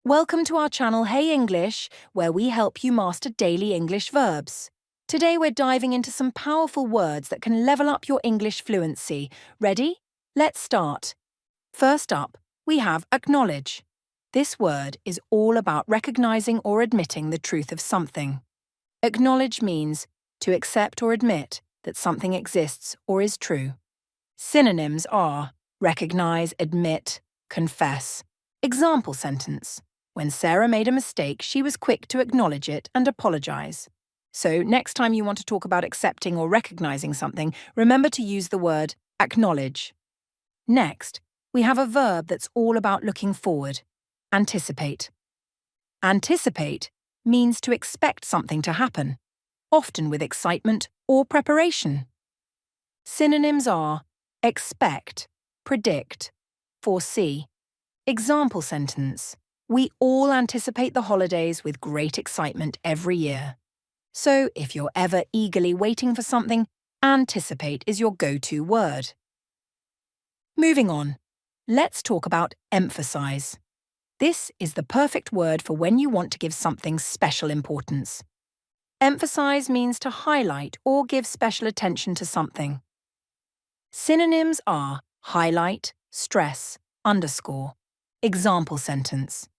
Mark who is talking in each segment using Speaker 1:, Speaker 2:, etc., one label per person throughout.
Speaker 1: Welcome to our channel Hey Englishhh, where we help you master daily English verbs. Today we're diving into some powerful words that can level up your English fluency. Ready? Let's start. First up, we have acknowledge. This word is all about recognizing or admitting the truth of something. Acknowledge means to accept or admit that something exists or is true. Synonyms are recognize, admit, confess. Example sentence. When Sarah made a mistake, she was quick to acknowledge it and apologize. So next time you want to talk about accepting or recognizing something, remember to use the word acknowledge. Next, we have a verb that's all about looking forward. Anticipate. Anticipate means to expect something to happen, often with excitement or preparation. Synonyms are expect, predict, foresee. Example sentence. We all anticipate the holidays with great excitement every year. So, if you're ever eagerly waiting for something, anticipate is your go-to word. Moving on, let's talk about emphasize. This is the perfect word for when you want to give something special importance. Emphasize means to highlight or give special attention to something. Synonyms are highlight, stress, underscore. Example sentence.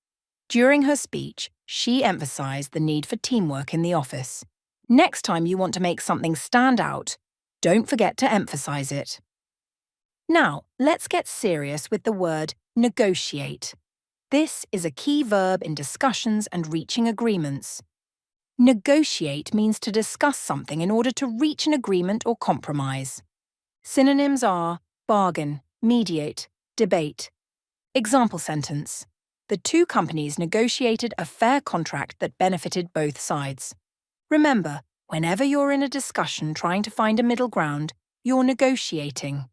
Speaker 1: During her speech, she emphasized the need for teamwork in the office. Next time you want to make something stand out, don't forget to emphasize it. Now, let's get serious with the word negotiate. This is a key verb in discussions and reaching agreements. Negotiate means to discuss something in order to reach an agreement or compromise. Synonyms are bargain, mediate, debate. Example sentence. The two companies negotiated a fair contract that benefited both sides. Remember, whenever you're in a discussion trying to find a middle ground, you're negotiating.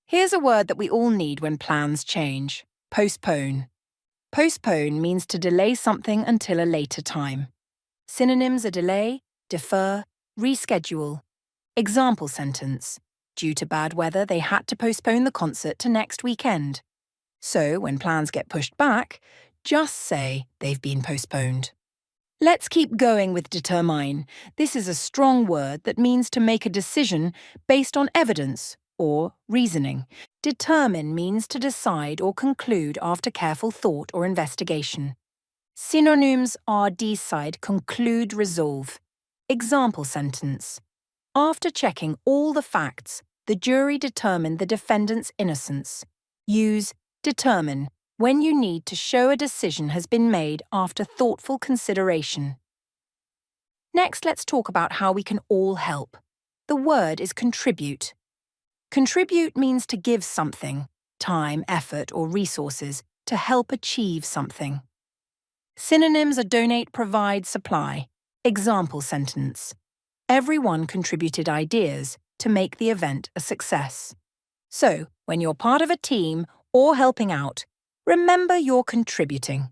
Speaker 1: Here's a word that we all need when plans change. Postpone. Postpone means to delay something until a later time. Synonyms are delay, defer, reschedule. Example sentence. Due to bad weather, they had to postpone the concert to next weekend. So, when plans get pushed back, just say they've been postponed. Let's keep going with determine. This is a strong word that means to make a decision based on evidence or reasoning. Determine means to decide or conclude after careful thought or investigation. Synonyms are decide, conclude, resolve. Example sentence. After checking all the facts, the jury determined the defendant's innocence. Use determine when you need to show a decision has been made after thoughtful consideration. Next, let's talk about how we can all help. The word is contribute. Contribute means to give something, time, effort, or resources to help achieve something. Synonyms are donate, provide, supply. Example sentence. Everyone contributed ideas to make the event a success. So, when you're part of a team or helping out, remember you're contributing.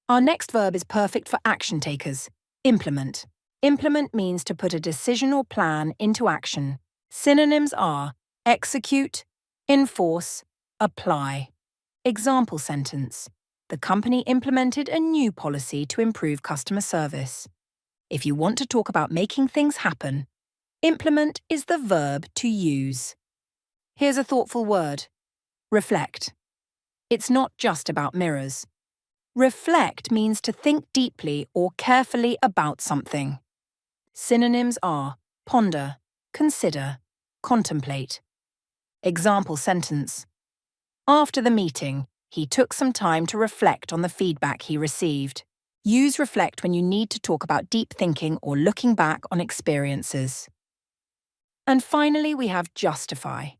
Speaker 1: Our next verb is perfect for action takers. Implement. Implement means to put a decision or plan into action. Synonyms are execute, enforce, apply. Example sentence. The company implemented a new policy to improve customer service. If you want to talk about making things happen, implement is the verb to use. Here's a thoughtful word. Reflect. It's not just about mirrors. Reflect means to think deeply or carefully about something. Synonyms are ponder, consider, contemplate. Example sentence. After the meeting, he took some time to reflect on the feedback he received. Use reflect when you need to talk about deep thinking or looking back on experiences. And finally, we have justify.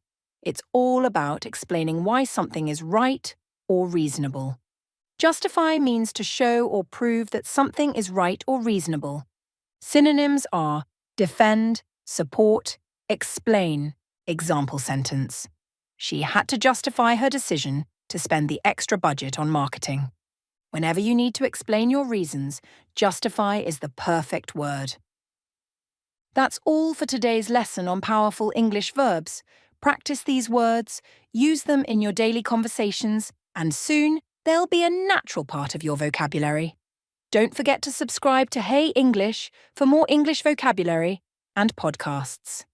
Speaker 1: It's all about explaining why something is right or reasonable. Justify means to show or prove that something is right or reasonable. Synonyms are defend, support, explain. Example sentence. She had to justify her decision to spend the extra budget on marketing. Whenever you need to explain your reasons, justify is the perfect word. That's all for today's lesson on powerful English verbs. Practice these words, use them in your daily conversations, and soon They'll be a natural part of your vocabulary. Don't forget to subscribe to Hey English for more English vocabulary and podcasts.